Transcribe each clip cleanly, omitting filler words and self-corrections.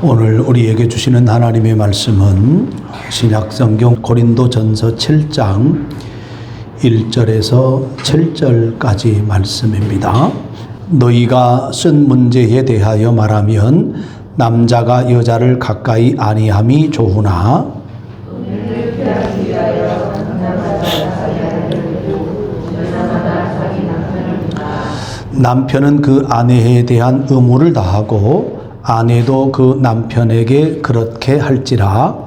오늘 우리에게 주시는 하나님의 말씀은 신약성경 고린도전서 7장 1절에서 7절까지 말씀입니다. 너희가 쓴 문제에 대하여 말하면 남자가 여자를 가까이 아니함이 좋으나 남편은 그 아내에 대한 의무를 다하고 아내도 그 남편에게 그렇게 할지라.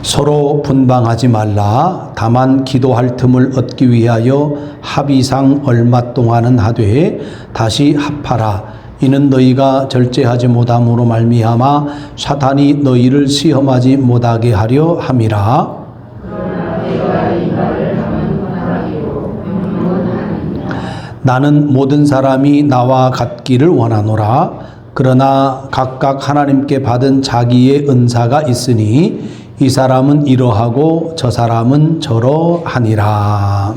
서로 분방하지 말라. 다만 기도할 틈을 얻기 위하여 합의상 얼마 동안은 하되 다시 합하라. 이는 너희가 절제하지 못함으로 말미암아 사탄이 너희를 시험하지 못하게 하려 함이라. 나는 모든 사람이 나와 같기를 원하노라. 그러나 각각 하나님께 받은 자기의 은사가 있으니 이 사람은 이러하고 저 사람은 저러하니라.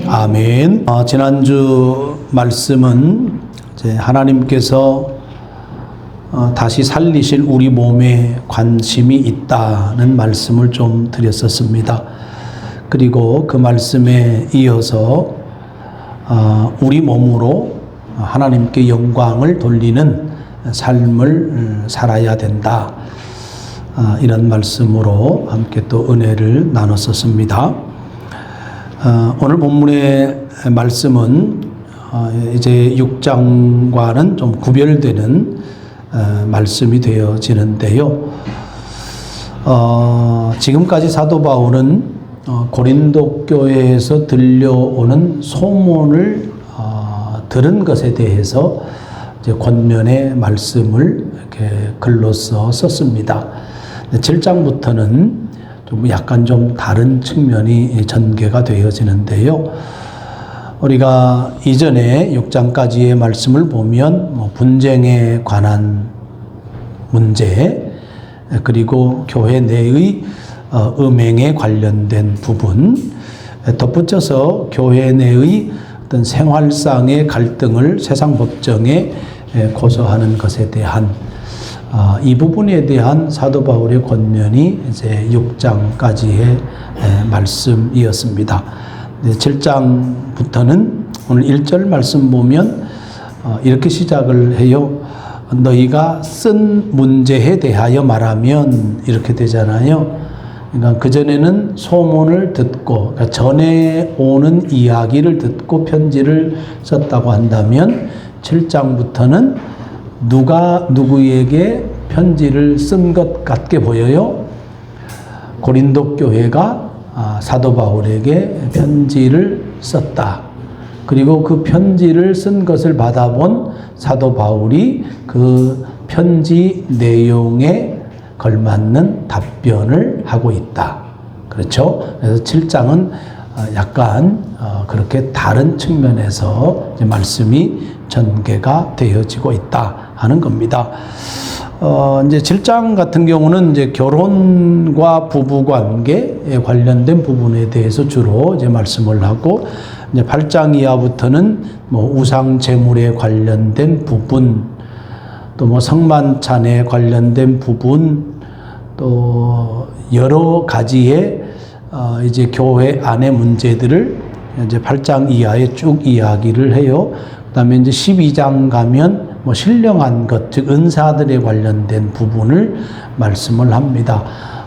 아멘. 지난주 말씀은 하나님께서 다시 살리실 우리 몸에 관심이 있다는 말씀을 좀 드렸었습니다. 그리고 그 말씀에 이어서 우리 몸으로 하나님께 영광을 돌리는 삶을 살아야 된다. 이런 말씀으로 함께 또 은혜를 나눴었습니다. 오늘 본문의 말씀은 이제 6장과는 좀 구별되는 말씀이 되어지는데요. 지금까지 사도 바울은 고린도 교회에서 들려오는 소문을 들은 것에 대해서 이제 권면의 말씀을 이렇게 글로써 썼습니다. 7장부터는 좀 약간 좀 다른 측면이 전개가 되어지는데요. 우리가 이전에 6장까지의 말씀을 보면 분쟁에 관한 문제, 그리고 교회 내의 음행에 관련된 부분, 덧붙여서 교회 내의 어떤 생활상의 갈등을 세상 법정에 고소하는 것에 대한 이 부분에 대한 사도 바울의 권면이 이제 6장까지의 말씀이었습니다. 7장부터는 오늘 1절 말씀 보면 이렇게 시작을 해요. 너희가 쓴 문제에 대하여 말하면 이렇게 되잖아요. 그러니까 그전에는 소문을 듣고, 그러니까 전에 오는 이야기를 듣고 편지를 썼다고 한다면 7장부터는 누가 누구에게 편지를 쓴 것 같게 보여요? 고린도 교회가 사도 바울에게 편지를 썼다. 그리고 그 편지를 쓴 것을 받아본 사도 바울이 그 편지 내용에 걸맞는 답변을 하고 있다. 그렇죠? 그래서 7장은 약간 그렇게 다른 측면에서 이제 말씀이 전개가 되어지고 있다 하는 겁니다. 이제 7장 같은 경우는 이제 결혼과 부부 관계에 관련된 부분에 대해서 주로 이제 말씀을 하고, 이제 8장 이하부터는 뭐 우상 제물에 관련된 부분, 또 뭐 성만찬에 관련된 부분, 또 여러 가지의 이제 교회 안의 문제들을 이제 8장 이하에 쭉 이야기를 해요. 그다음에 이제 12장 가면 뭐 신령한 것, 즉 은사들에 관련된 부분을 말씀을 합니다.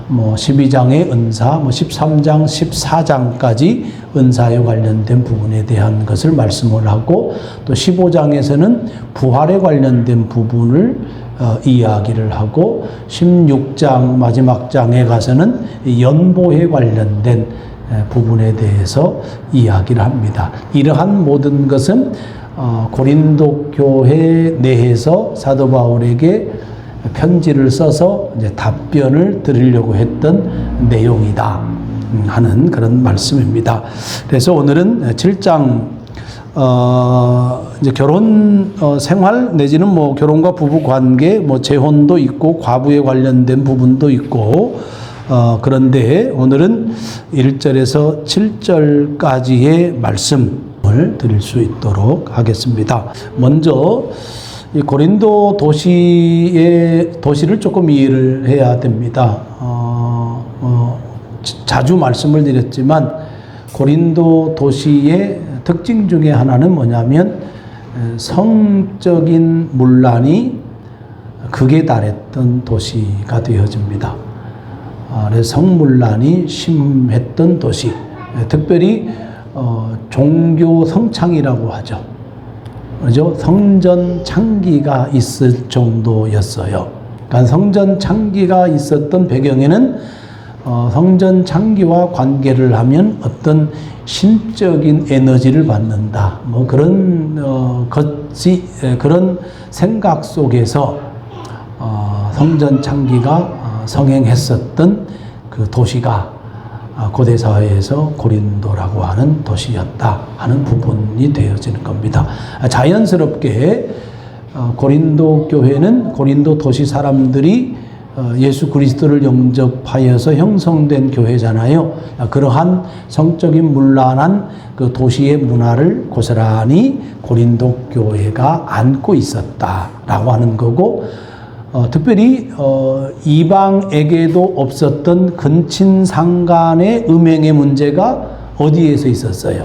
뭐 12장의 은사, 뭐 13장, 14장까지 은사에 관련된 부분에 대한 것을 말씀을 하고, 또 15장에서는 부활에 관련된 부분을 이야기를 하고, 16장 마지막 장에 가서는 연보에 관련된 부분에 대해서 이야기를 합니다. 이러한 모든 것은 고린도 교회 내에서 사도 바울에게 편지를 써서 이제 답변을 드리려고 했던 내용이다 하는 그런 말씀입니다. 그래서 오늘은 7장 이제 결혼 생활 내지는 뭐 결혼과 부부 관계, 뭐 재혼도 있고 과부에 관련된 부분도 있고 그런데 오늘은 1절에서 7절까지의 말씀을 드릴 수 있도록 하겠습니다. 먼저 이 고린도 도시를 조금 이해를 해야 됩니다. 자주 말씀을 드렸지만 고린도 도시의 특징 중에 하나는 뭐냐면 성적인 문란이 극에 달했던 도시가 되어집니다. 그래서 성문란이 심했던 도시, 특별히 종교 성창이라고 하죠. 그죠? 성전 창기가 있을 정도였어요. 그러니까 성전 창기가 있었던 배경에는 성전 창기와 관계를 하면 어떤 신적인 에너지를 받는다. 뭐 그런 그런 생각 속에서 성전 창기가 성행했었던 그 도시가 고대 사회에서 고린도라고 하는 도시였다 하는 부분이 되어지는 겁니다. 자연스럽게 고린도 교회는 고린도 도시 사람들이 예수 그리스도를 영접하여서 형성된 교회잖아요. 그러한 성적인 문란한 그 도시의 문화를 고스란히 고린도 교회가 안고 있었다라고 하는 거고, 특별히 이방에게도 없었던 근친상간의 음행의 문제가 어디에서 있었어요?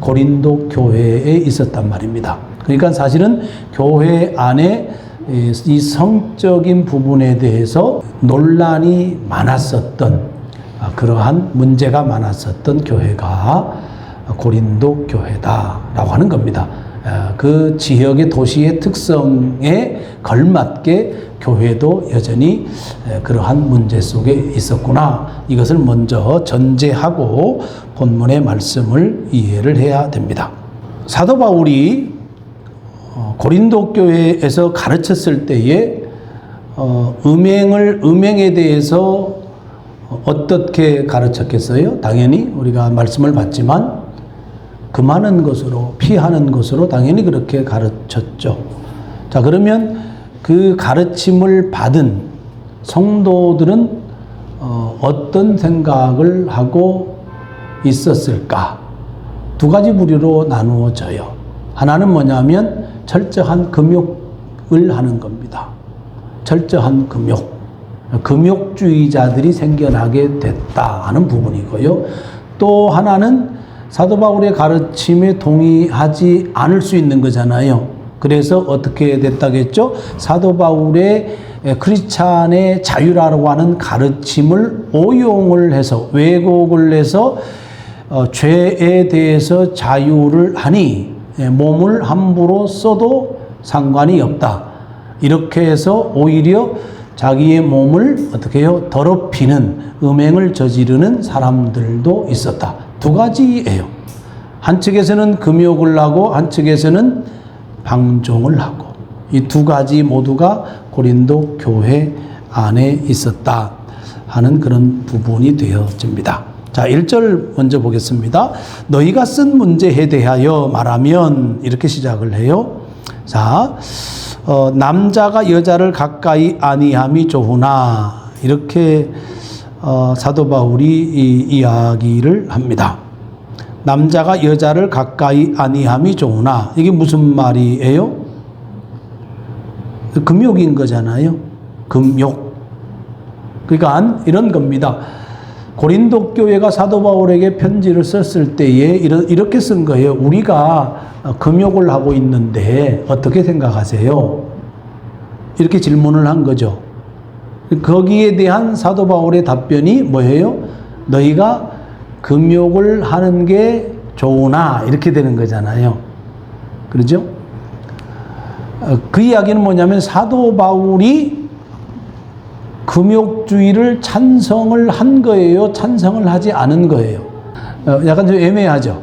고린도 교회에 있었단 말입니다. 그러니까 사실은 교회 안에 이 성적인 부분에 대해서 논란이 많았었던, 그러한 문제가 많았었던 교회가 고린도 교회다라고 하는 겁니다. 그 지역의 도시의 특성에 걸맞게 교회도 여전히 그러한 문제 속에 있었구나. 이것을 먼저 전제하고 본문의 말씀을 이해를 해야 됩니다. 사도 바울이 고린도 교회에서 가르쳤을 때에 음행에 대해서 어떻게 가르쳤겠어요? 당연히 우리가 말씀을 봤지만 금하는 것으로, 피하는 것으로 당연히 그렇게 가르쳤죠. 자, 그러면 그 가르침을 받은 성도들은 어떤 생각을 하고 있었을까? 두 가지 부류로 나누어져요. 하나는 뭐냐면 철저한 금욕을 하는 겁니다. 철저한 금욕. 금욕주의자들이 생겨나게 됐다 하는 부분이고요. 또 하나는 사도 바울의 가르침에 동의하지 않을 수 있는 거잖아요. 그래서 어떻게 됐다겠죠? 사도 바울의 크리스찬의 자유라고 하는 가르침을 오용을 해서, 왜곡을 해서 죄에 대해서 자유를 하니 몸을 함부로 써도 상관이 없다. 이렇게 해서 오히려 자기의 몸을 어떻게 해요? 더럽히는, 음행을 저지르는 사람들도 있었다. 두 가지예요. 한측에서는 금욕을 하고 한측에서는 방종을 하고, 이 두 가지 모두가 고린도 교회 안에 있었다 하는 그런 부분이 되어집니다. 자, 1절 먼저 보겠습니다. 너희가 쓴 문제에 대하여 말하면, 이렇게 시작을 해요. 자, 남자가 여자를 가까이 아니함이 좋으나, 이렇게 사도 바울이 이야기를 합니다. 남자가 여자를 가까이 아니함이 좋으나, 이게 무슨 말이에요? 금욕인 거잖아요. 금욕. 그러니까 이런 겁니다. 고린도 교회가 사도 바울에게 편지를 썼을 때에 이렇게 쓴 거예요. 우리가 금욕을 하고 있는데 어떻게 생각하세요? 이렇게 질문을 한 거죠. 거기에 대한 사도 바울의 답변이 뭐예요? 너희가 금욕을 하는 게 좋으나, 이렇게 되는 거잖아요. 그렇죠? 그 이야기는 뭐냐면 사도 바울이 금욕주의를 찬성을 한 거예요? 찬성을 하지 않은 거예요? 약간 좀 애매하죠.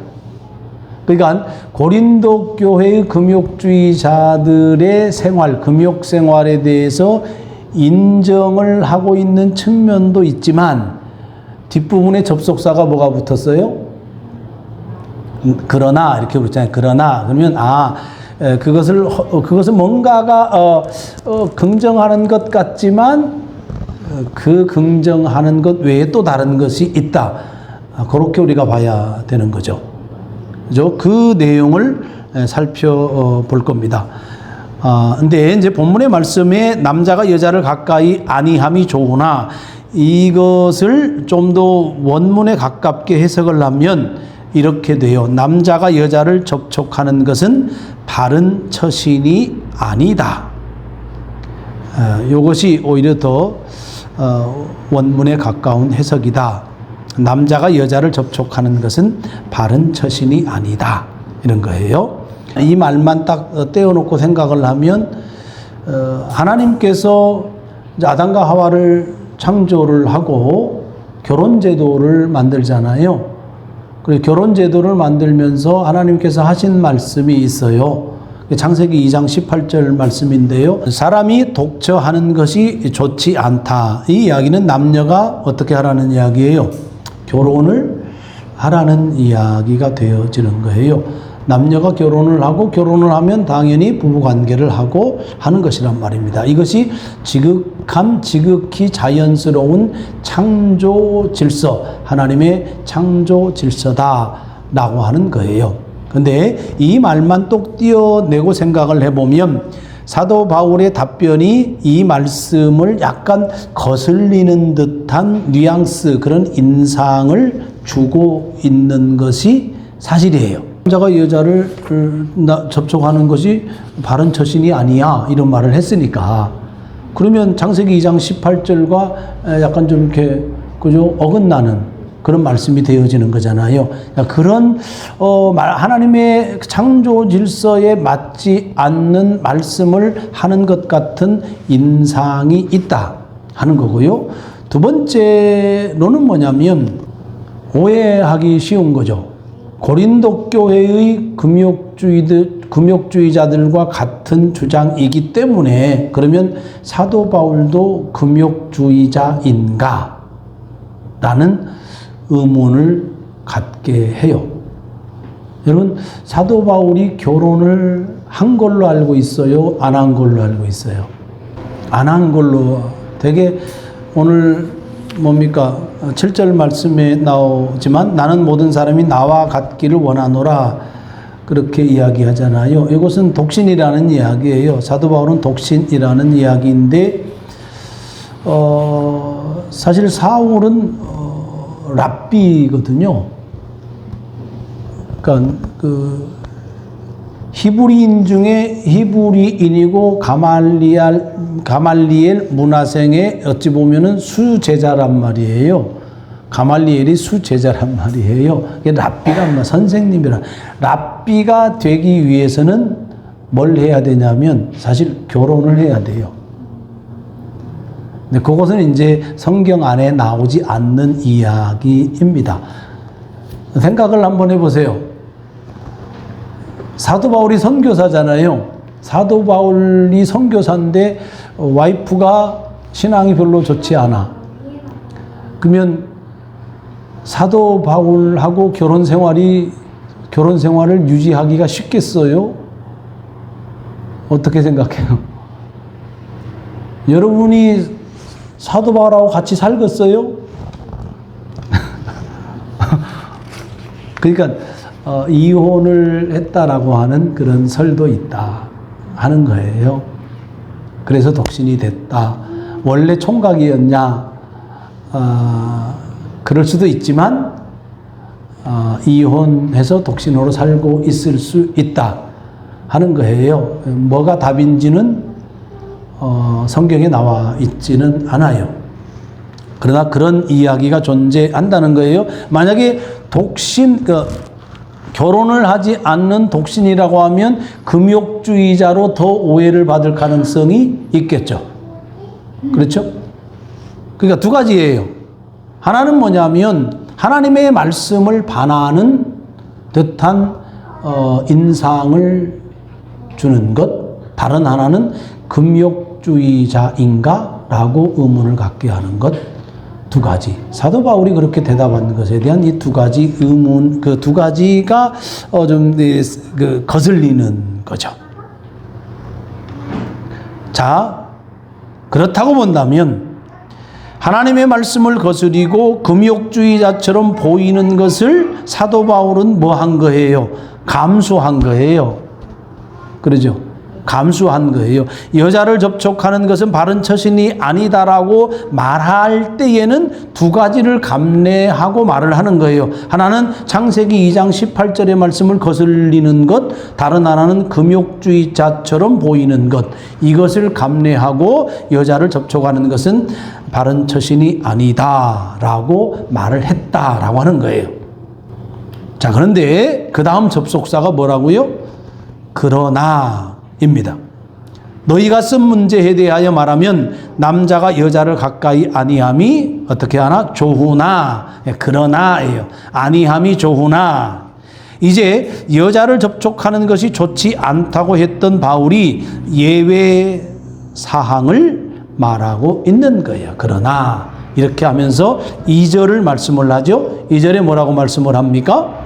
그러니까 고린도 교회의 금욕주의자들의 생활, 금욕 생활에 대해서 인정을 하고 있는 측면도 있지만 뒷부분에 접속사가 뭐가 붙었어요? 그러나, 이렇게 그랬잖아요. 그러나, 그러면 그것을 뭔가가 긍정하는 것 같지만 그 긍정하는 것 외에 또 다른 것이 있다. 그렇게 우리가 봐야 되는 거죠. 그죠? 그 내용을 살펴볼 겁니다. 근데 이제 본문의 말씀에 남자가 여자를 가까이 아니함이 좋으나 이것을 좀 더 원문에 가깝게 해석을 하면 이렇게 돼요. 남자가 여자를 접촉하는 것은 바른 처신이 아니다. 이것이 오히려 더 원문에 가까운 해석이다. 남자가 여자를 접촉하는 것은 바른 처신이 아니다. 이런 거예요. 이 말만 딱 떼어놓고 생각을 하면 하나님께서 아담과 하와를 창조를 하고 결혼제도를 만들잖아요. 그리고 결혼제도를 만들면서 하나님께서 하신 말씀이 있어요. 창세기 2장 18절 말씀인데요. 사람이 독처하는 것이 좋지 않다. 이 이야기는 남녀가 어떻게 하라는 이야기예요? 결혼을 하라는 이야기가 되어지는 거예요. 남녀가 결혼을 하고 결혼을 하면 당연히 부부관계를 하고 하는 것이란 말입니다. 이것이 지극히 자연스러운 창조 질서, 하나님의 창조 질서다라고 하는 거예요. 근데 이 말만 똑 띄어내고 생각을 해보면 사도 바울의 답변이 이 말씀을 약간 거슬리는 듯한 뉘앙스, 그런 인상을 주고 있는 것이 사실이에요. 남자가 여자를 접촉하는 것이 바른 처신이 아니야, 이런 말을 했으니까. 그러면 창세기 2장 18절과 약간 좀 이렇게, 그죠? 어긋나는 그런 말씀이 되어지는 거잖아요. 그런, 하나님의 창조 질서에 맞지 않는 말씀을 하는 것 같은 인상이 있다 하는 거고요. 두 번째로는 뭐냐면, 오해하기 쉬운 거죠. 고린도 교회의 금욕주의자들과 같은 주장이기 때문에 그러면 사도 바울도 금욕주의자인가? 라는 의문을 갖게 해요. 여러분, 사도 바울이 결혼을 한 걸로 알고 있어요? 안 한 걸로 알고 있어요? 안 한 걸로. 되게 오늘 뭡니까? 7절 말씀에 나오지만 나는 모든 사람이 나와 같기를 원하노라, 그렇게 이야기하잖아요. 이것은 독신이라는 이야기예요. 사도 바울은 독신이라는 이야기인데 사실 사울은 랍비거든요. 그러니까 그 히브리인 중에 히브리인이고 가말리엘 문화생의 어찌 보면은 수제자란 말이에요. 가말리엘이 수제자란 말이에요. 랍비가 선생님이라. 랍비가 되기 위해서는 뭘 해야 되냐면 사실 결혼을 해야 돼요. 근데 그것은 이제 성경 안에 나오지 않는 이야기입니다. 생각을 한번 해보세요. 사도 바울이 선교사잖아요. 사도 바울이 선교사인데 와이프가 신앙이 별로 좋지 않아. 그러면 사도 바울하고 결혼 생활을 유지하기가 쉽겠어요? 어떻게 생각해요? 여러분이 사도 바울하고 같이 살겠어요? 그러니까 이혼을 했다라고 하는 그런 설도 있다 하는 거예요. 그래서 독신이 됐다. 원래 총각이었냐? 그럴 수도 있지만 이혼해서 독신으로 살고 있을 수 있다 하는 거예요. 뭐가 답인지는 성경에 나와 있지는 않아요. 그러나 그런 이야기가 존재한다는 거예요. 만약에 결혼을 하지 않는 독신이라고 하면 금욕주의자로 더 오해를 받을 가능성이 있겠죠. 그렇죠? 그러니까 두 가지예요. 하나는 뭐냐면 하나님의 말씀을 반하는 듯한 인상을 주는 것. 다른 하나는 금욕주의자인가? 라고 의문을 갖게 하는 것. 두 가지. 사도 바울이 그렇게 대답하는 것에 대한 이 두 가지 의문, 그 두 가지가 좀 거슬리는 거죠. 자, 그렇다고 본다면 하나님의 말씀을 거스리고 금욕주의자처럼 보이는 것을 사도 바울은 뭐 한 거예요? 감수한 거예요. 그러죠? 감수한 거예요. 여자를 접촉하는 것은 바른 처신이 아니다라고 말할 때에는 두 가지를 감내하고 말을 하는 거예요. 하나는 창세기 2장 18절의 말씀을 거슬리는 것, 다른 하나는 금욕주의자처럼 보이는 것. 이것을 감내하고 여자를 접촉하는 것은 바른 처신이 아니다라고 말을 했다라고 하는 거예요. 자, 그런데 그 다음 접속사가 뭐라고요? 그러나 입니다. 너희가 쓴 문제에 대하여 말하면 남자가 여자를 가까이 아니함이 어떻게 하나? 좋으나. 그러나예요. 아니함이 좋으나. 이제 여자를 접촉하는 것이 좋지 않다고 했던 바울이 예외 사항을 말하고 있는 거예요. 그러나 이렇게 하면서 2절을 말씀을 하죠. 2절에 뭐라고 말씀을 합니까?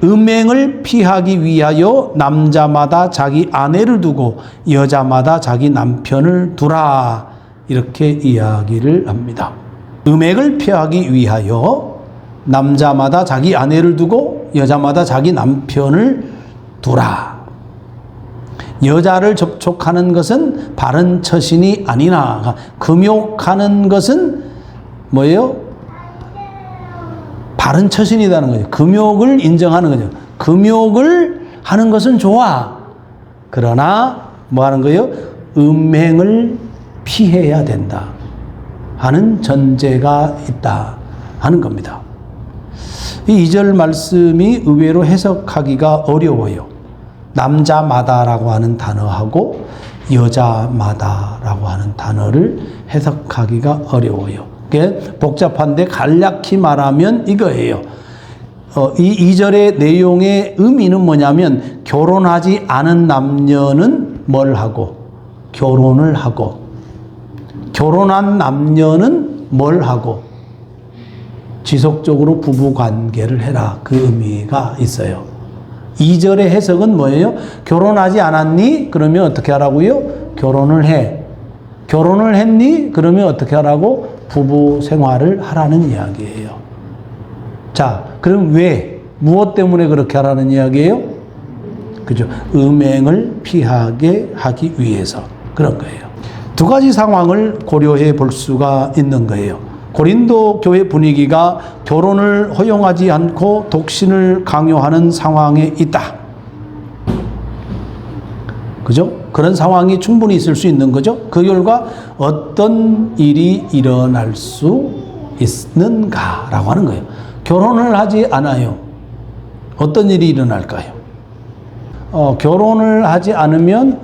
음행을 피하기 위하여 남자마다 자기 아내를 두고 여자마다 자기 남편을 두라. 이렇게 이야기를 합니다. 음행을 피하기 위하여 남자마다 자기 아내를 두고 여자마다 자기 남편을 두라. 여자를 접촉하는 것은 바른 처신이 아니나 금욕하는 것은 뭐예요? 바른 처신이라는 거죠. 금욕을 인정하는 거죠. 금욕을 하는 것은 좋아. 그러나 뭐 하는 거예요? 음행을 피해야 된다 하는 전제가 있다 하는 겁니다. 이 2절 말씀이 의외로 해석하기가 어려워요. 남자마다라고 하는 단어하고 여자마다라고 하는 단어를 해석하기가 어려워요. 복잡한데 간략히 말하면 이거예요. 이 2절의 내용의 의미는 뭐냐면 결혼하지 않은 남녀는 뭘 하고 결혼을 하고 결혼한 남녀는 뭘 하고 지속적으로 부부관계를 해라. 그 의미가 있어요. 2절의 해석은 뭐예요? 결혼하지 않았니? 그러면 어떻게 하라고요? 결혼을 해. 결혼을 했니? 그러면 어떻게 하라고? 부부 생활을 하라는 이야기예요. 자, 그럼 왜? 무엇 때문에 그렇게 하라는 이야기예요? 그죠? 음행을 피하게 하기 위해서 그런 거예요. 두 가지 상황을 고려해 볼 수가 있는 거예요. 고린도 교회 분위기가 결혼을 허용하지 않고 독신을 강요하는 상황에 있다. 그죠? 그런 상황이 충분히 있을 수 있는 거죠. 그 결과 어떤 일이 일어날 수 있는가라고 하는 거예요. 결혼을 하지 않아요. 어떤 일이 일어날까요? 결혼을 하지 않으면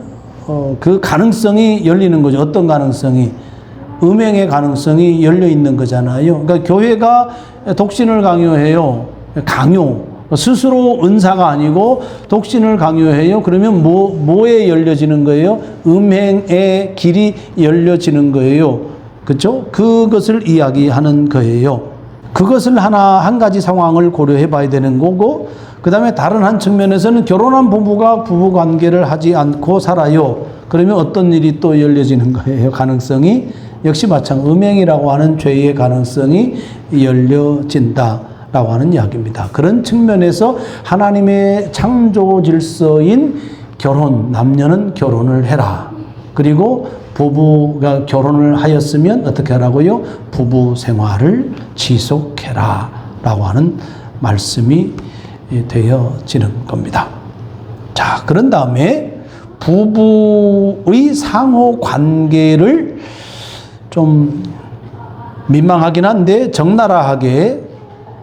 그 가능성이 열리는 거죠. 어떤 가능성이? 음행의 가능성이 열려 있는 거잖아요. 그러니까 교회가 독신을 강요해요. 강요. 스스로 은사가 아니고 독신을 강요해요. 그러면 뭐에 열려지는 거예요? 음행의 길이 열려지는 거예요. 그렇죠? 그것을 이야기하는 거예요. 그것을 한 가지 상황을 고려해 봐야 되는 거고, 그 다음에 다른 한 측면에서는 결혼한 부부가 부부 관계를 하지 않고 살아요. 그러면 어떤 일이 또 열려지는 거예요? 가능성이 역시 마찬가지 음행이라고 하는 죄의 가능성이 열려진다. 라고 하는 이야기입니다. 그런 측면에서 하나님의 창조 질서인 결혼, 남녀는 결혼을 해라. 그리고 부부가 결혼을 하였으면 어떻게 하라고요? 부부 생활을 지속해라. 라고 하는 말씀이 되어지는 겁니다. 자, 그런 다음에 부부의 상호 관계를 좀 민망하긴 한데 적나라하게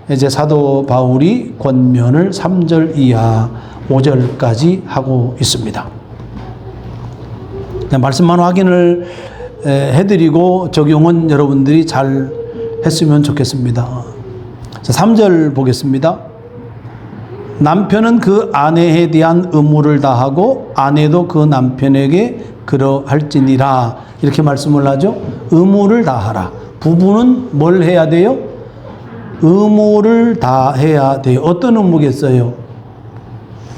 이제 사도 바울이 권면을 3절 이하 5절까지 하고 있습니다. 말씀만 확인을 해드리고 적용은 여러분들이 잘 했으면 좋겠습니다. 자, 3절 보겠습니다. 남편은 그 아내에 대한 의무를 다하고 아내도 그 남편에게 그러할지니라. 이렇게 말씀을 하죠. 의무를 다하라. 부부는 뭘 해야 돼요? 의무를 다해야 돼요. 어떤 의무겠어요?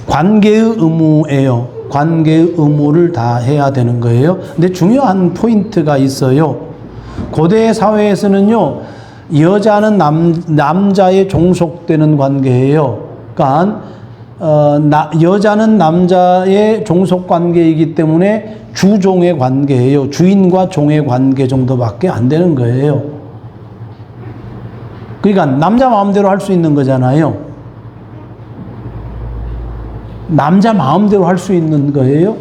관계의 의무예요. 관계의 의무를 다해야 되는 거예요. 근데 중요한 포인트가 있어요. 고대 사회에서는요, 여자는 남자에 종속되는 관계예요. 그러니까 여자는 남자의 종속 관계이기 때문에 주종의 관계예요. 주인과 종의 관계 정도밖에 안 되는 거예요. 그러니까 남자 마음대로 할 수 있는 거잖아요. 남자 마음대로 할 수 있는 거예요.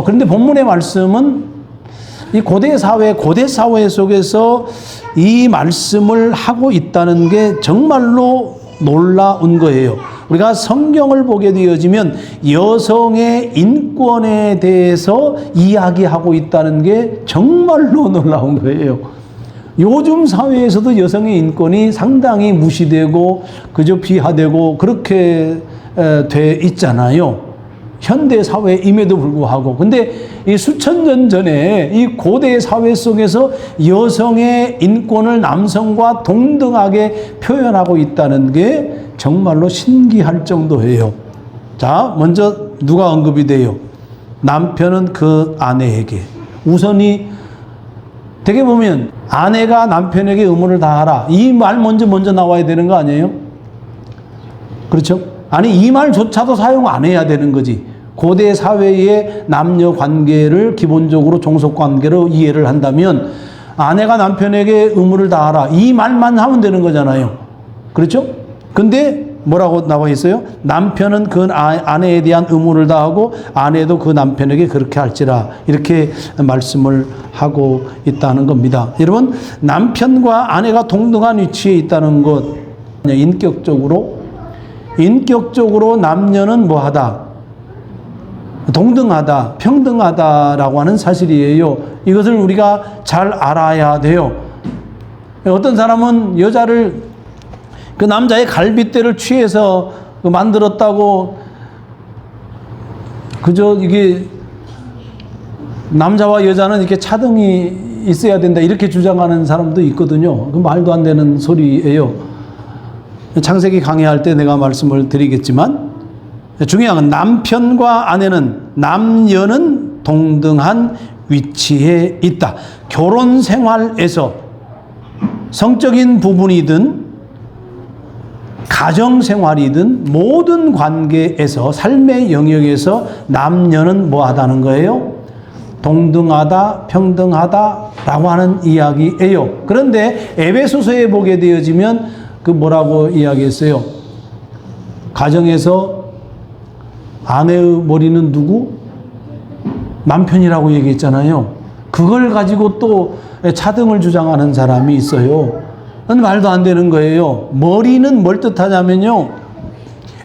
그런데 본문의 말씀은 이 고대 사회 속에서 이 말씀을 하고 있다는 게 정말로 놀라운 거예요. 우리가 성경을 보게 되어지면 여성의 인권에 대해서 이야기하고 있다는 게 정말로 놀라운 거예요. 요즘 사회에서도 여성의 인권이 상당히 무시되고 그저 비하되고 그렇게 돼 있잖아요. 현대 사회임에도 불구하고. 근데 이 수천 년 전에 이 고대 사회 속에서 여성의 인권을 남성과 동등하게 표현하고 있다는 게 정말로 신기할 정도예요. 자, 먼저 누가 언급이 돼요? 남편은 그 아내에게. 우선이 되게 보면 아내가 남편에게 의무를 다하라. 이 말 먼저 나와야 되는 거 아니에요? 그렇죠? 아니, 이 말조차도 사용 안 해야 되는 거지. 고대 사회의 남녀 관계를 기본적으로 종속 관계로 이해를 한다면 아내가 남편에게 의무를 다하라. 이 말만 하면 되는 거잖아요. 그렇죠? 근데 뭐라고 나와 있어요? 남편은 그 아내에 대한 의무를 다하고 아내도 그 남편에게 그렇게 할지라. 이렇게 말씀을 하고 있다는 겁니다. 여러분, 남편과 아내가 동등한 위치에 있다는 것, 인격적으로 남녀는 뭐하다? 동등하다, 평등하다라고 하는 사실이에요. 이것을 우리가 잘 알아야 돼요. 어떤 사람은 여자를 그 남자의 갈빗대를 취해서 만들었다고 그저 이게 남자와 여자는 이렇게 차등이 있어야 된다 이렇게 주장하는 사람도 있거든요. 그 말도 안 되는 소리예요. 창세기 강의할 때 내가 말씀을 드리겠지만 중요한 건 남편과 아내는 남녀는 동등한 위치에 있다. 결혼 생활에서 성적인 부분이든 가정 생활이든 모든 관계에서 삶의 영역에서 남녀는 뭐하다는 거예요? 동등하다, 평등하다라고 하는 이야기예요. 그런데 에베소서에 보게 되어지면 그 뭐라고 이야기했어요? 가정에서 아내의 머리는 누구? 남편이라고 얘기했잖아요. 그걸 가지고 또 차등을 주장하는 사람이 있어요. 그건 말도 안 되는 거예요. 머리는 뭘 뜻하냐면요,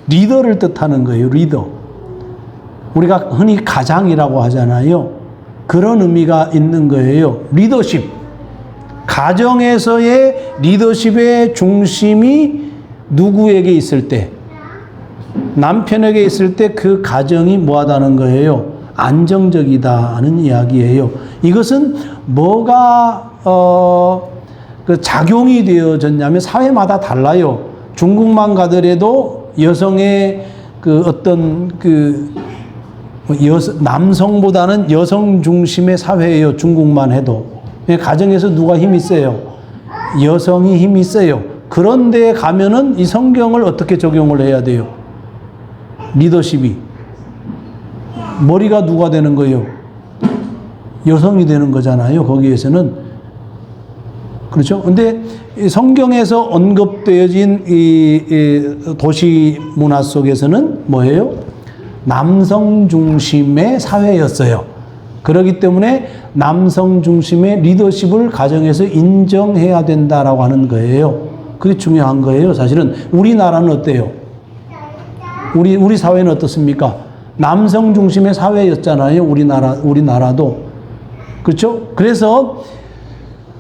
리더를 뜻하는 거예요. 리더. 우리가 흔히 가장이라고 하잖아요. 그런 의미가 있는 거예요. 리더십. 가정에서의 리더십의 중심이 누구에게 있을 때, 남편에게 있을 때 그 가정이 뭐하다는 거예요? 안정적이다는 이야기예요. 이것은 뭐가 그 작용이 되어졌냐면 사회마다 달라요. 중국만 가더라도 여성의 그 어떤 남성보다는 여성 중심의 사회예요. 중국만 해도. 가정에서 누가 힘이 세요? 여성이 힘이 세요. 그런데 가면은 이 성경을 어떻게 적용을 해야 돼요? 리더십이. 머리가 누가 되는 거예요? 여성이 되는 거잖아요. 거기에서는. 그렇죠? 근데 성경에서 언급되어진 이 도시 문화 속에서는 뭐예요? 남성 중심의 사회였어요. 그렇기 때문에 남성 중심의 리더십을 가정에서 인정해야 된다라고 하는 거예요. 그게 중요한 거예요. 사실은 우리나라는 어때요? 우리 사회는 어떻습니까? 남성 중심의 사회였잖아요. 우리나라도. 그렇죠? 그래서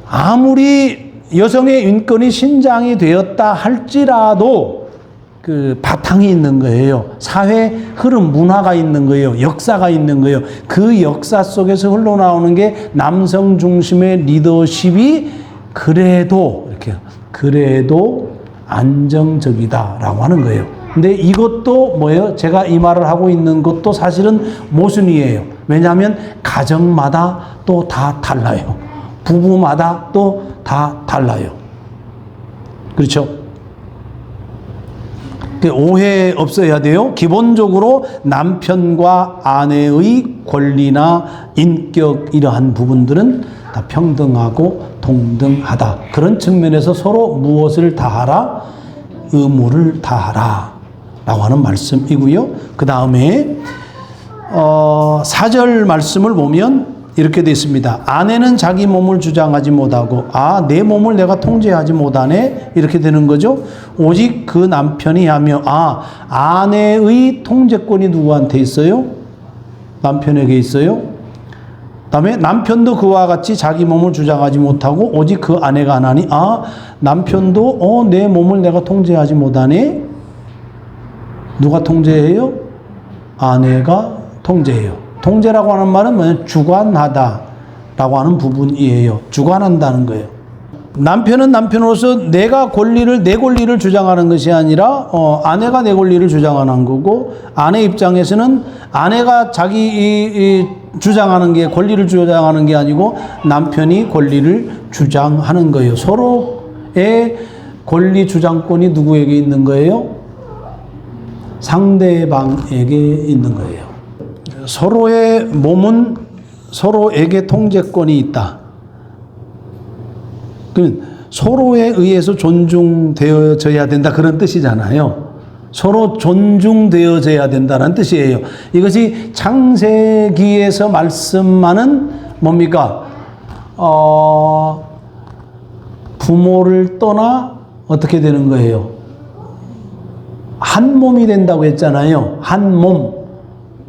아무리 여성의 인권이 신장이 되었다 할지라도 그 바탕이 있는 거예요. 사회 흐름, 문화가 있는 거예요. 역사가 있는 거예요. 그 역사 속에서 흘러나오는 게 남성 중심의 리더십이 그래도 안정적이다라고 하는 거예요. 근데 이것도 뭐예요? 제가 이 말을 하고 있는 것도 사실은 모순이에요. 왜냐하면 가정마다 또 다 달라요. 부부마다 또 다 달라요. 그렇죠? 오해 없어야 돼요. 기본적으로 남편과 아내의 권리나 인격 이러한 부분들은 다 평등하고 동등하다. 그런 측면에서 서로 무엇을 다하라? 의무를 다하라 라고 하는 말씀이고요. 그 다음에 4절 말씀을 보면 이렇게 되어 있습니다. 아내는 자기 몸을 주장하지 못하고 내 몸을 내가 통제하지 못하네 이렇게 되는 거죠. 오직 그 남편이 하며 아내의 통제권이 누구한테 있어요? 남편에게 있어요. 그다음에 남편도 그와 같이 자기 몸을 주장하지 못하고 오직 그 아내가 하나니 남편도 내 몸을 내가 통제하지 못하네. 누가 통제해요? 아내가 통제해요. 통제라고 하는 말은 뭐냐면 주관하다라고 하는 부분이에요. 주관한다는 거예요. 남편은 남편으로서 내 권리를 주장하는 것이 아니라 아내가 내 권리를 주장하는 거고, 아내 입장에서는 아내가 자기 주장하는 게 권리를 주장하는 게 아니고 남편이 권리를 주장하는 거예요. 서로의 권리 주장권이 누구에게 있는 거예요? 상대방에게 있는 거예요. 서로의 몸은 서로에게 통제권이 있다. 서로에 의해서 존중되어져야 된다 그런 뜻이잖아요. 서로 존중되어져야 된다는 뜻이에요. 이것이 창세기에서 말씀하는 뭡니까? 부모를 떠나 어떻게 되는 거예요? 한 몸이 된다고 했잖아요. 한 몸.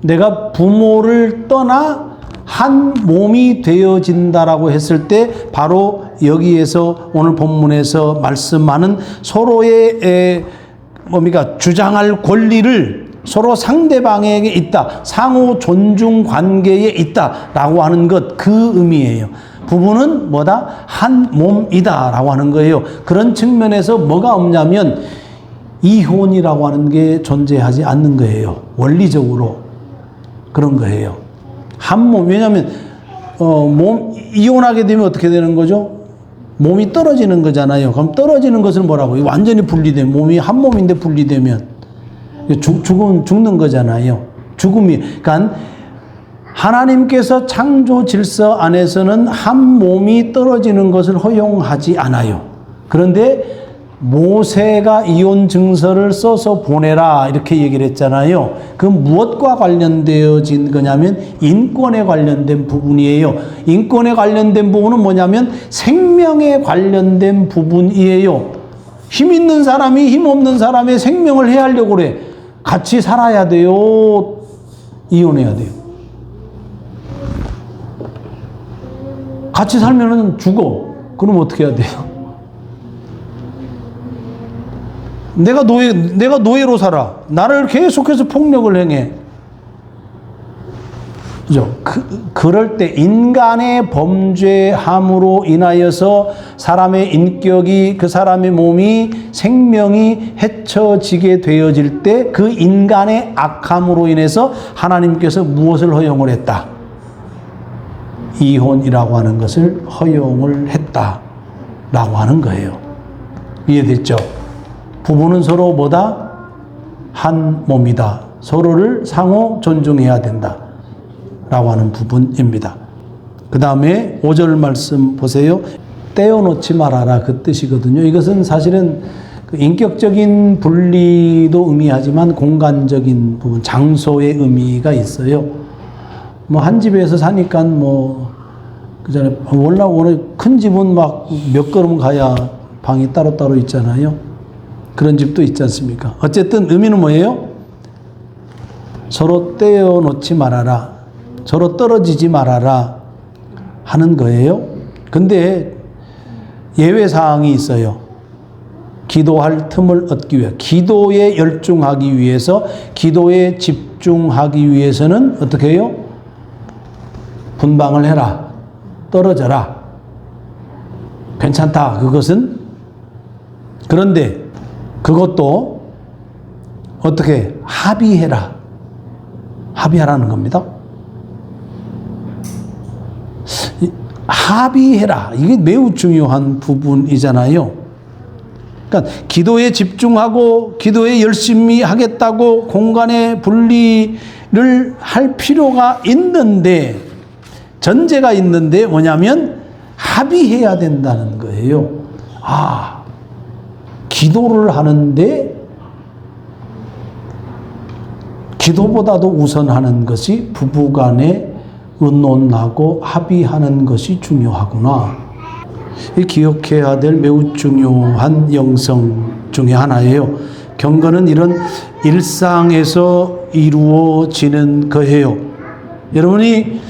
내가 부모를 떠나 한 몸이 되어진다라고 했을 때 바로 여기에서 오늘 본문에서 말씀하는 서로의 주장할 권리를 서로 상대방에게 있다. 상호 존중 관계에 있다라고 하는 것, 그 의미예요. 부부는 뭐다? 한 몸이다라고 하는 거예요. 그런 측면에서 뭐가 없냐면 이혼이라고 하는 게 존재하지 않는 거예요. 원리적으로. 그런 거예요. 한 몸, 왜냐하면 이혼하게 되면 어떻게 되는 거죠? 몸이 떨어지는 거잖아요. 그럼 떨어지는 것은 뭐라고? 완전히 분리되면, 몸이 한 몸인데 분리되면 죽는 거잖아요. 죽음이. 그러니까 하나님께서 창조 질서 안에서는 한 몸이 떨어지는 것을 허용하지 않아요. 그런데 모세가 이혼 증서를 써서 보내라 이렇게 얘기를 했잖아요. 그 무엇과 관련되어진 거냐면 인권에 관련된 부분이에요. 인권에 관련된 부분은 뭐냐면 생명에 관련된 부분이에요. 힘 있는 사람이 힘 없는 사람의 생명을 해하려고 그래. 같이 살아야 돼요? 이혼해야 돼요? 같이 살면은 죽어. 그럼 어떻게 해야 돼요? 내가 노예로 살아. 나를 계속해서 폭력을 행해. 그죠? 그럴 때 인간의 범죄함으로 인하여서 사람의 인격이, 그 사람의 몸이, 생명이 해쳐지게 되어질 때 그 인간의 악함으로 인해서 하나님께서 무엇을 허용을 했다? 이혼이라고 하는 것을 허용을 했다라고 하는 거예요. 이해됐죠? 부부는 서로 뭐다? 한 몸이다. 서로를 상호 존중해야 된다. 라고 하는 부분입니다. 그 다음에 5절 말씀 보세요. 떼어놓지 말아라 그 뜻이거든요. 이것은 사실은 그 인격적인 분리도 의미하지만 공간적인 부분, 장소의 의미가 있어요. 한 집에서 사니까 그전에 워낙 큰 집은 막 몇 걸음 가야 방이 따로따로 있잖아요. 그런 집도 있지 않습니까? 어쨌든 의미는 뭐예요? 서로 떼어놓지 말아라. 서로 떨어지지 말아라 하는 거예요. 근데 예외사항이 있어요. 기도할 틈을 얻기 위해, 기도에 열중하기 위해서, 기도에 집중하기 위해서는 어떻게 해요? 분방을 해라. 떨어져라. 괜찮다. 그것은. 그런데 그것도 어떻게 합의해라. 합의하라는 겁니다. 합의해라. 이게 매우 중요한 부분이잖아요. 그러니까 기도에 집중하고 기도에 열심히 하겠다고 공간의 분리를 할 필요가 있는데, 전제가 있는데 뭐냐면 합의해야 된다는 거예요. 기도를 하는데 기도보다도 우선하는 것이 부부간에 의논하고 합의하는 것이 중요하구나. 기억해야 될 매우 중요한 영성 중에 하나예요. 경건은 이런 일상에서 이루어지는 거예요. 여러분이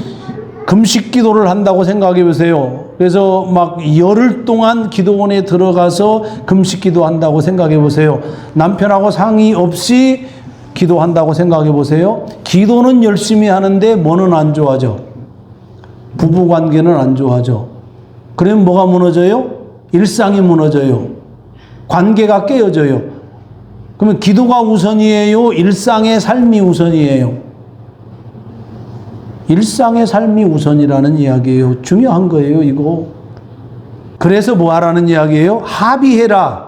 금식 기도를 한다고 생각해 보세요. 그래서 막 열흘 동안 기도원에 들어가서 금식 기도한다고 생각해 보세요. 남편하고 상의 없이 기도한다고 생각해 보세요. 기도는 열심히 하는데 뭐는 안 좋아져? 부부관계는 안 좋아져. 그러면 뭐가 무너져요? 일상이 무너져요. 관계가 깨어져요. 그러면 기도가 우선이에요? 일상의 삶이 우선이에요? 일상의 삶이 우선이라는 이야기예요. 중요한 거예요, 이거. 그래서 뭐 하라는 이야기예요? 합의해라.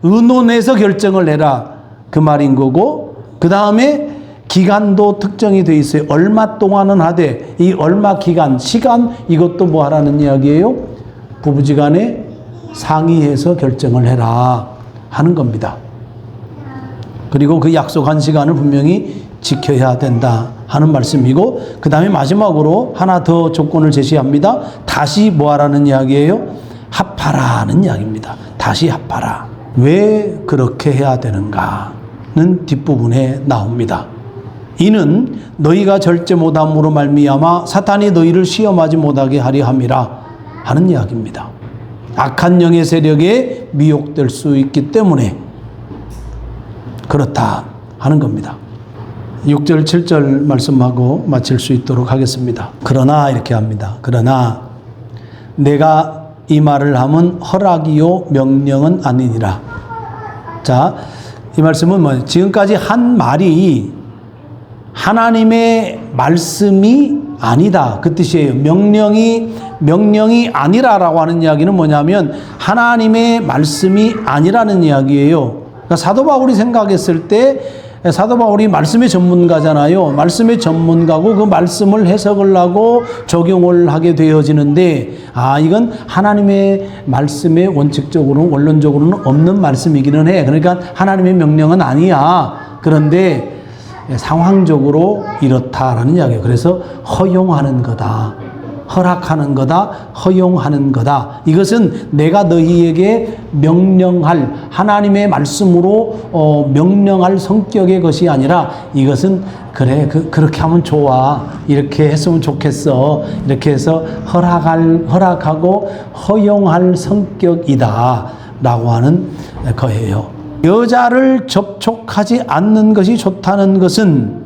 의논해서 결정을 해라. 그 말인 거고, 그 다음에 기간도 특정이 되어 있어요. 얼마 동안은 하되, 이 얼마 기간, 시간, 이것도 뭐 하라는 이야기예요? 부부지간에 상의해서 결정을 해라 하는 겁니다. 그리고 그 약속한 시간을 분명히 지켜야 된다 하는 말씀이고, 그 다음에 마지막으로 하나 더 조건을 제시합니다. 다시 뭐 하라는 이야기예요? 합하라는 이야기입니다. 다시 합하라. 왜 그렇게 해야 되는가는 뒷부분에 나옵니다. 이는 너희가 절제 못함으로 말미암아 사탄이 너희를 시험하지 못하게 하려 함이라 하는 이야기입니다. 악한 영의 세력에 미혹될 수 있기 때문에 그렇다 하는 겁니다. 6절 7절 말씀하고 마칠 수 있도록 하겠습니다. 그러나 이렇게 합니다. 그러나 내가 이 말을 함은 허락이요 명령은 아니니라. 자, 이 말씀은 뭐예요? 지금까지 한 말이 하나님의 말씀이 아니다, 그 뜻이에요. 명령이 아니라라고 하는 이야기는 뭐냐면 하나님의 말씀이 아니라는 이야기예요. 그러니까 사도 바울이 생각했을 때, 사도 바울이 말씀의 전문가잖아요. 말씀의 전문가고 그 말씀을 해석을 하고 적용을 하게 되어지는데, 이건 하나님의 말씀에 원칙적으로는, 원론적으로는 없는 말씀이기는 해. 그러니까 하나님의 명령은 아니야. 그런데 상황적으로 이렇다라는 이야기예요. 그래서 허용하는 거다, 허락하는 거다, 허용하는 거다. 이것은 내가 너희에게 명령할, 하나님의 말씀으로 명령할 성격의 것이 아니라, 이것은 그래, 그렇게 하면 좋아, 이렇게 했으면 좋겠어, 이렇게 해서 허락하고 허용할 성격이다 라고 하는 거예요. 여자를 접촉하지 않는 것이 좋다는 것은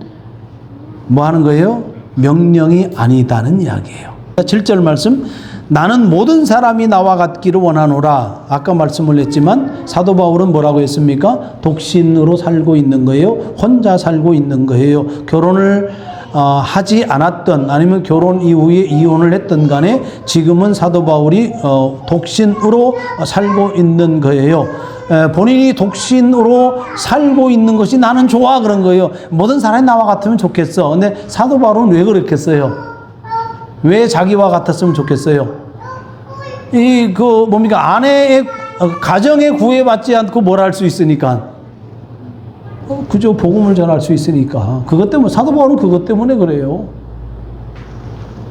뭐 하는 거예요? 명령이 아니다는 이야기예요. 7절 말씀, 나는 모든 사람이 나와 같기를 원하노라. 아까 말씀을 했지만 사도 바울은 뭐라고 했습니까? 독신으로 살고 있는 거예요. 혼자 살고 있는 거예요. 결혼을 하지 않았던, 아니면 결혼 이후에 이혼을 했던 간에 지금은 사도 바울이 독신으로 살고 있는 거예요. 본인이 독신으로 살고 있는 것이 나는 좋아, 그런 거예요. 모든 사람이 나와 같으면 좋겠어. 근데 사도 바울은 왜 그랬겠어요? 왜 자기와 같았으면 좋겠어요? 아내의 가정에 구애받지 않고 뭘 할 수 있으니까, 그저 복음을 전할 수 있으니까. 그것 때문에, 사도 바울은 그것 때문에 그래요.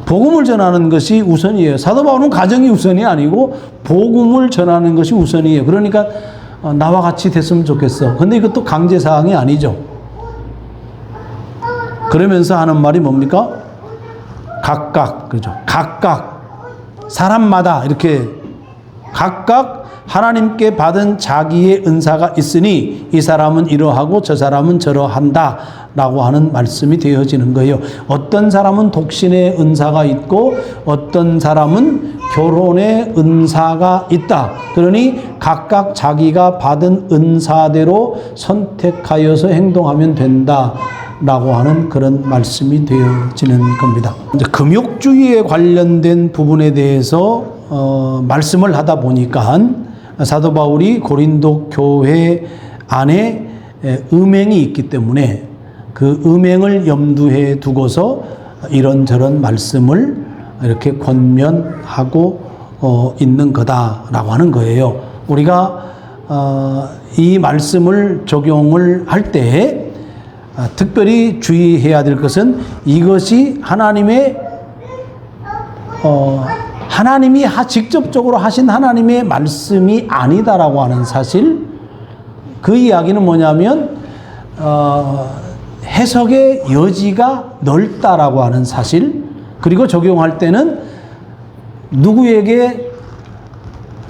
복음을 전하는 것이 우선이에요. 사도 바울은 가정이 우선이 아니고 복음을 전하는 것이 우선이에요. 그러니까 나와 같이 됐으면 좋겠어. 근데 이것도 강제사항이 아니죠. 그러면서 하는 말이 뭡니까? 각각, 그죠? 각각, 사람마다 이렇게 각각 하나님께 받은 자기의 은사가 있으니 이 사람은 이러하고 저 사람은 저러한다 라고 하는 말씀이 되어지는 거예요. 어떤 사람은 독신의 은사가 있고 어떤 사람은 결혼의 은사가 있다. 그러니 각각 자기가 받은 은사대로 선택하여서 행동하면 된다. 라고 하는 그런 말씀이 되어지는 겁니다. 이제 금욕주의에 관련된 부분에 대해서 말씀을 하다 보니까 사도 바울이 고린도 교회 안에 음행이 있기 때문에 그 음행을 염두에 두고서 이런저런 말씀을 이렇게 권면하고 있는 거다라고 하는 거예요. 우리가 이 말씀을 적용을 할 때 특별히 주의해야 될 것은 이것이 하나님이 직접적으로 하신 하나님의 말씀이 아니다라고 하는 사실. 그 이야기는 뭐냐면 해석의 여지가 넓다라고 하는 사실. 그리고 적용할 때는 누구에게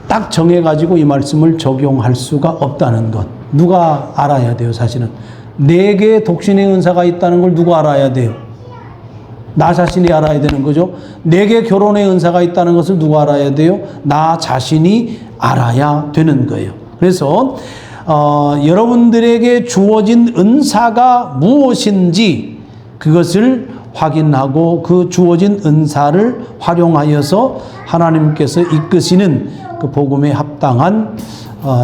딱 정해가지고 이 말씀을 적용할 수가 없다는 것. 누가 알아야 돼요, 사실은. 내게 독신의 은사가 있다는 걸 누가 알아야 돼요? 나 자신이 알아야 되는 거죠. 내게 결혼의 은사가 있다는 것을 누가 알아야 돼요? 나 자신이 알아야 되는 거예요. 그래서 여러분들에게 주어진 은사가 무엇인지 그것을 확인하고 그 주어진 은사를 활용하여서 하나님께서 이끄시는 그 복음에 합당한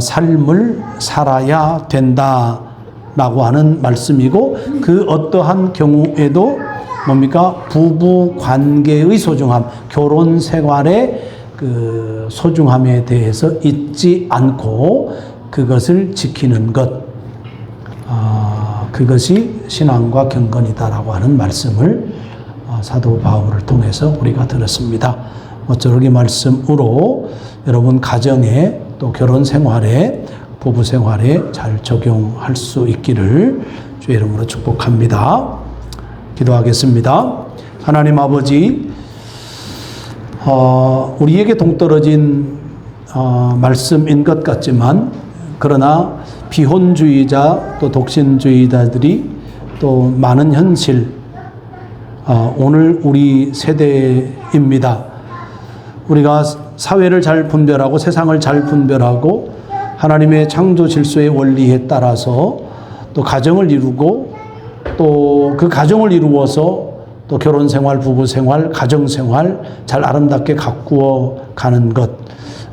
삶을 살아야 된다라고 하는 말씀이고, 그 어떠한 경우에도 뭡니까? 부부 관계의 소중함, 결혼 생활의 그 소중함에 대해서 잊지 않고 그것을 지키는 것, 그것이 신앙과 경건이다라고 하는 말씀을 사도 바울을 통해서 우리가 들었습니다. 저렇게 말씀으로 여러분 가정에 또 결혼 생활에 부부 생활에 잘 적용할 수 있기를 주의 이름으로 축복합니다. 기도하겠습니다. 하나님 아버지, 우리에게 동떨어진 말씀인 것 같지만, 그러나 비혼주의자 또 독신주의자들이 또 많은 현실, 오늘 우리 세대입니다. 우리가 사회를 잘 분별하고 세상을 잘 분별하고 하나님의 창조 질서의 원리에 따라서 또 가정을 이루고 또 그 가정을 이루어서 또 결혼 생활, 부부 생활, 가정 생활 잘 아름답게 가꾸어 가는 것,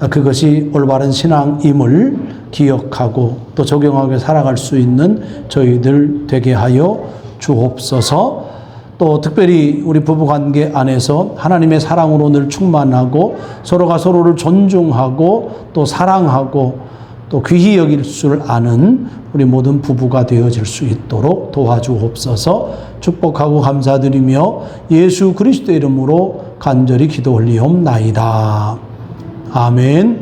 그것이 올바른 신앙임을 기억하고 또 적용하게 살아갈 수 있는 저희들 되게 하여 주옵소서. 또 특별히 우리 부부관계 안에서 하나님의 사랑으로 늘 충만하고 서로가 서로를 존중하고 또 사랑하고 또 귀히 여길 줄 아는 우리 모든 부부가 되어질 수 있도록 도와주옵소서. 축복하고 감사드리며 예수 그리스도의 이름으로 간절히 기도 올리옵나이다. 아멘.